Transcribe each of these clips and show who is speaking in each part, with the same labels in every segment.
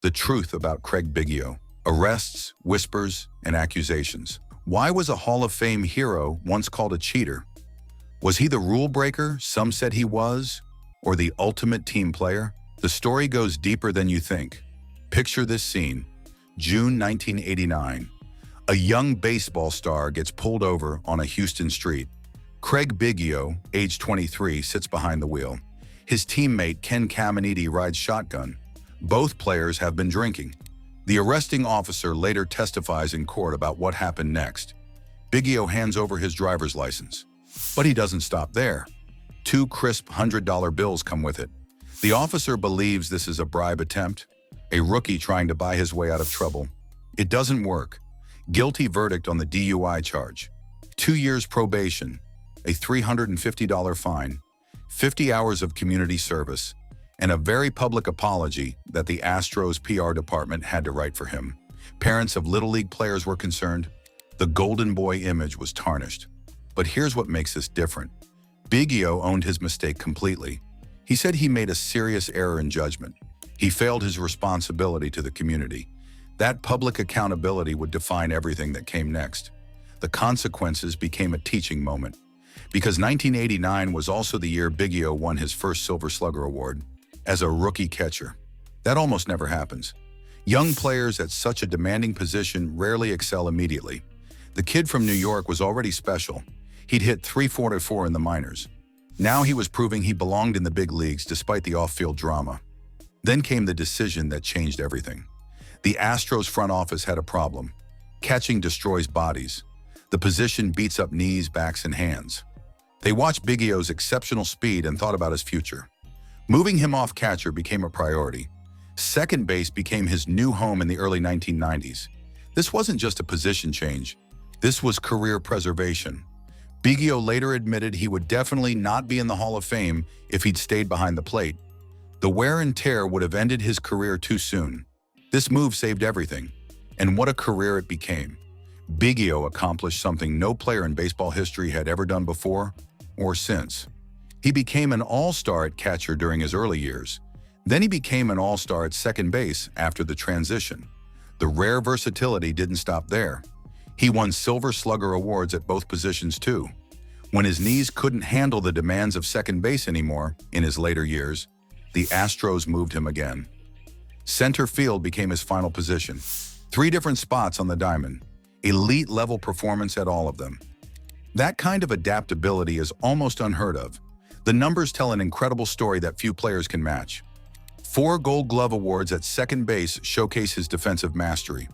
Speaker 1: The truth about Craig Biggio. Arrests, whispers, and accusations. Why was a Hall of Fame hero once called a cheater? Was he the rule breaker some said he was? Or the ultimate team player? The story goes deeper than you think. Picture this scene. June 1989. A young baseball star gets pulled over on a Houston street. Craig Biggio, age 23, sits behind the wheel. His teammate Ken Caminiti rides shotgun. Both players have been drinking. The arresting officer later testifies in court about what happened next. Biggio hands over his driver's license. But he doesn't stop there. 2 crisp $100 bills come with it. The officer believes this is a bribe attempt, a rookie trying to buy his way out of trouble. It doesn't work. Guilty verdict on the DUI charge. 2 years probation, a $350 fine, 50 hours of community service, and a very public apology that the Astros PR department had to write for him. Parents of Little League players were concerned. The golden boy image was tarnished. But here's what makes this different. Biggio owned his mistake completely. He said he made a serious error in judgment. He failed his responsibility to the community. That public accountability would define everything that came next. The consequences became a teaching moment. Because 1989 was also the year Biggio won his first Silver Slugger Award as a rookie catcher. That almost never happens. Young players at such a demanding position rarely excel immediately. The kid from New York was already special. He'd hit .344 in the minors. Now he was proving he belonged in the big leagues despite the off-field drama. Then came the decision that changed everything. The Astros front office had a problem. Catching destroys bodies. The position beats up knees, backs, and hands. They watched Biggio's exceptional speed and thought about his future. Moving him off catcher became a priority. Second base became his new home in the early 1990s. This wasn't just a position change. This was career preservation. Biggio later admitted he would definitely not be in the Hall of Fame if he'd stayed behind the plate. The wear and tear would have ended his career too soon. This move saved everything. And what a career it became. Biggio accomplished something no player in baseball history had ever done before or since. He became an all-star at catcher during his early years. Then he became an all-star at second base after the transition. The rare versatility didn't stop there. He won Silver Slugger awards at both positions too. When his knees couldn't handle the demands of second base anymore in his later years, the Astros moved him again. Center field became his final position. 3 different spots on the diamond. Elite-level performance at all of them. That kind of adaptability is almost unheard of. The numbers tell an incredible story that few players can match. 4 Gold Glove awards at second base showcase his defensive mastery.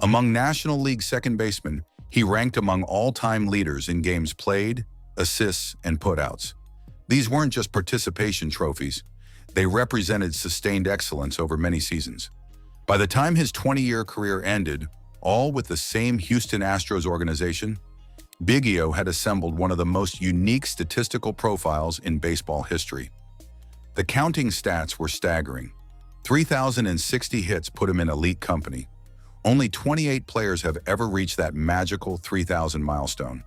Speaker 1: Among National League second basemen, he ranked among all-time leaders in games played, assists, and putouts. These weren't just participation trophies. They represented sustained excellence over many seasons. By the time his 20-year career ended, all with the same Houston Astros organization, Biggio had assembled one of the most unique statistical profiles in baseball history. The counting stats were staggering. 3,060 hits put him in elite company. Only 28 players have ever reached that magical 3,000 milestone.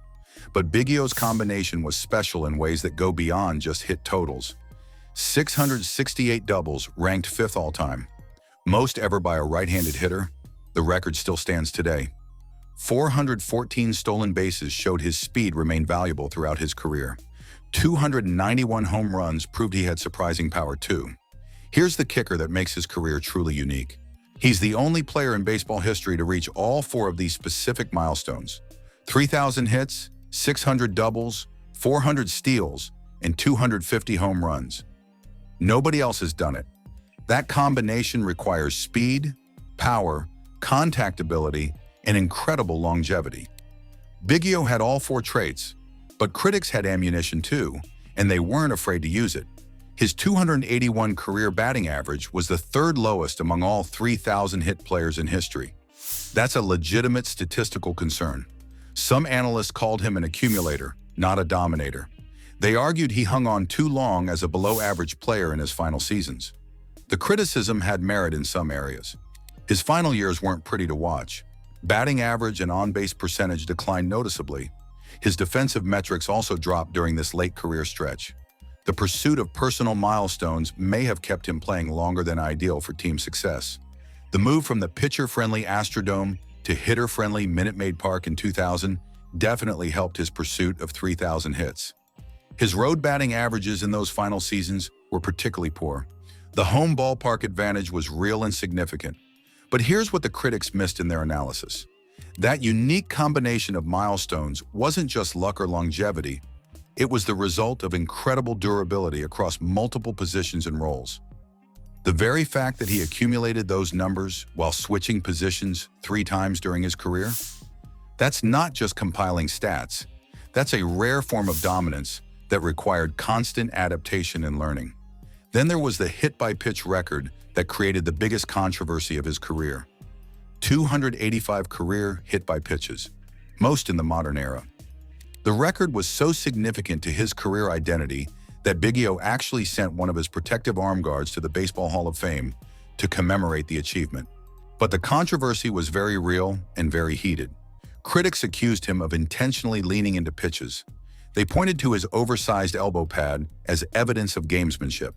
Speaker 1: But Biggio's combination was special in ways that go beyond just hit totals. 668 doubles, ranked 5th all-time. Most ever by a right-handed hitter. The record still stands today. 414 stolen bases showed his speed remained valuable throughout his career. 291 home runs proved he had surprising power too. Here's the kicker that makes his career truly unique. He's the only player in baseball history to reach all 4 of these specific milestones. 3,000 hits, 600 doubles, 400 steals, and 250 home runs. Nobody else has done it. That combination requires speed, power, contact ability, and incredible longevity. Biggio had all 4 traits, but critics had ammunition too, and they weren't afraid to use it. His 281 career batting average was the 3rd lowest among all 3,000 hit players in history. That's a legitimate statistical concern. Some analysts called him an accumulator, not a dominator. They argued he hung on too long as a below-average player in his final seasons. The criticism had merit in some areas. His final years weren't pretty to watch. Batting average and on-base percentage declined noticeably. His defensive metrics also dropped during this late career stretch. The pursuit of personal milestones may have kept him playing longer than ideal for team success. The move from the pitcher-friendly Astrodome to hitter-friendly Minute Maid Park in 2000 definitely helped his pursuit of 3,000 hits. His road batting averages in those final seasons were particularly poor. The home ballpark advantage was real and significant. But here's what the critics missed in their analysis. That unique combination of milestones wasn't just luck or longevity, it was the result of incredible durability across multiple positions and roles. The very fact that he accumulated those numbers while switching positions 3 times during his career, that's not just compiling stats. That's a rare form of dominance that required constant adaptation and learning. Then there was the hit-by-pitch record that created the biggest controversy of his career. 285 career hit-by-pitches, most in the modern era. The record was so significant to his career identity that Biggio actually sent one of his protective arm guards to the Baseball Hall of Fame to commemorate the achievement. But the controversy was very real and very heated. Critics accused him of intentionally leaning into pitches. They pointed to his oversized elbow pad as evidence of gamesmanship.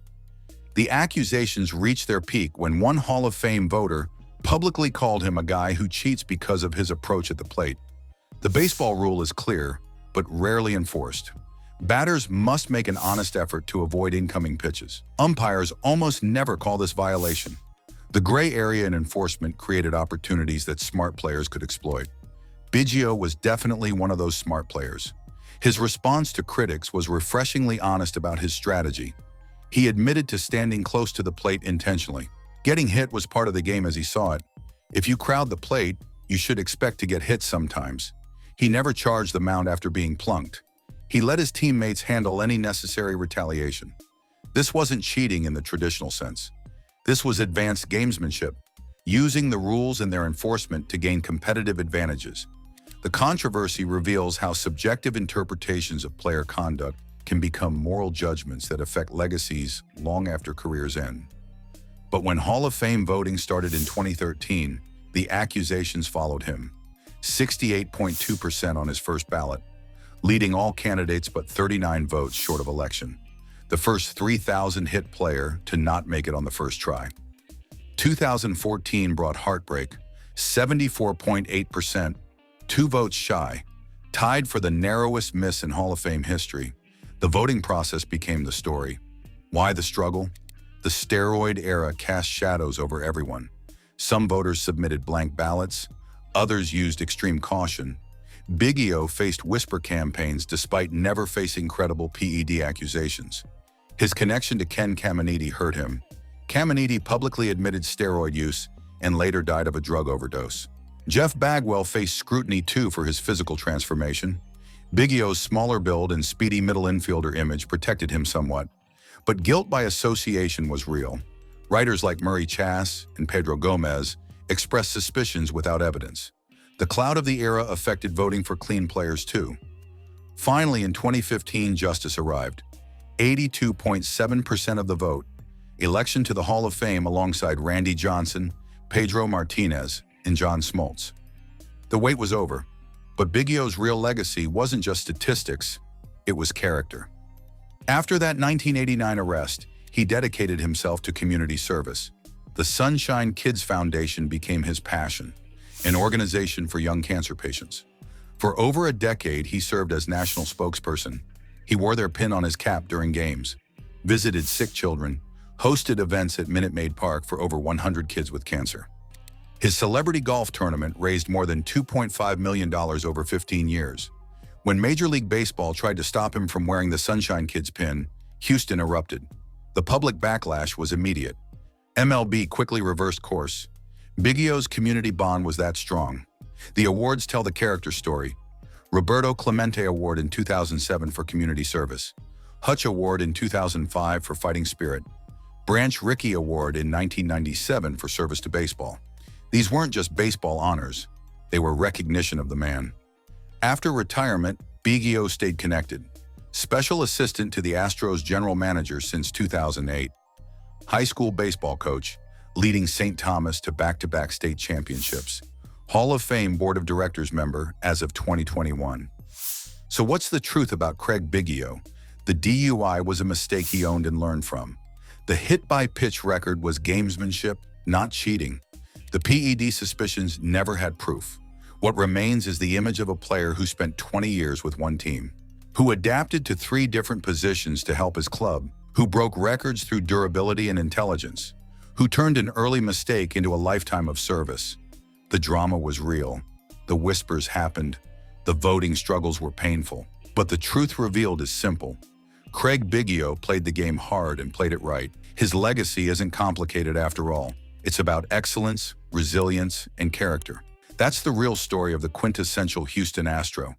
Speaker 1: The accusations reached their peak when one Hall of Fame voter publicly called him a guy who cheats because of his approach at the plate. The baseball rule is clear, but rarely enforced. Batters must make an honest effort to avoid incoming pitches. Umpires almost never call this violation. The gray area in enforcement created opportunities that smart players could exploit. Biggio was definitely one of those smart players. His response to critics was refreshingly honest about his strategy. He admitted to standing close to the plate intentionally. Getting hit was part of the game as he saw it. If you crowd the plate, you should expect to get hit sometimes. He never charged the mound after being plunked. He let his teammates handle any necessary retaliation. This wasn't cheating in the traditional sense. This was advanced gamesmanship, using the rules and their enforcement to gain competitive advantages. The controversy reveals how subjective interpretations of player conduct can become moral judgments that affect legacies long after careers end. But when Hall of Fame voting started in 2013, the accusations followed him. 68.2% on his first ballot, leading all candidates but 39 votes short of election. The first 3,000 hit player to not make it on the first try. 2014 brought heartbreak, 74.8%, 2 votes shy, tied for the narrowest miss in Hall of Fame history. The voting process became the story. Why the struggle? The steroid era cast shadows over everyone. Some voters submitted blank ballots, others used extreme caution. Biggio faced whisper campaigns despite never facing credible PED accusations. His connection to Ken Caminiti hurt him. Caminiti publicly admitted steroid use and later died of a drug overdose. Jeff Bagwell faced scrutiny too for his physical transformation. Biggio's smaller build and speedy middle infielder image protected him somewhat, but guilt by association was real. Writers like Murray Chass and Pedro Gomez expressed suspicions without evidence. The cloud of the era affected voting for clean players too. Finally, in 2015, justice arrived. 82.7% of the vote. Election to the Hall of Fame alongside Randy Johnson, Pedro Martinez, and John Smoltz. The wait was over, but Biggio's real legacy wasn't just statistics, it was character. After that 1989 arrest, he dedicated himself to community service. The Sunshine Kids Foundation became his passion, an organization for young cancer patients. For over a decade, he served as national spokesperson. He wore their pin on his cap during games, visited sick children, hosted events at Minute Maid Park for over 100 kids with cancer. His celebrity golf tournament raised more than $2.5 million over 15 years. When Major League Baseball tried to stop him from wearing the Sunshine Kids pin, Houston erupted. The public backlash was immediate. MLB quickly reversed course. Biggio's community bond was that strong. The awards tell the character story. Roberto Clemente Award in 2007 for community service. Hutch Award in 2005 for fighting spirit. Branch Rickey Award in 1997 for service to baseball. These weren't just baseball honors. They were recognition of the man. After retirement, Biggio stayed connected. Special assistant to the Astros general manager since 2008. High school baseball coach, leading St. Thomas to back-to-back state championships. Hall of Fame Board of Directors member as of 2021. So what's the truth about Craig Biggio? The DUI was a mistake he owned and learned from. The hit-by-pitch record was gamesmanship, not cheating. The PED suspicions never had proof. What remains is the image of a player who spent 20 years with one team, who adapted to 3 different positions to help his club, who broke records through durability and intelligence, who turned an early mistake into a lifetime of service. The drama was real. The whispers happened. The voting struggles were painful. But the truth revealed is simple. Craig Biggio played the game hard and played it right. His legacy isn't complicated after all. It's about excellence, resilience, and character. That's the real story of the quintessential Houston Astro.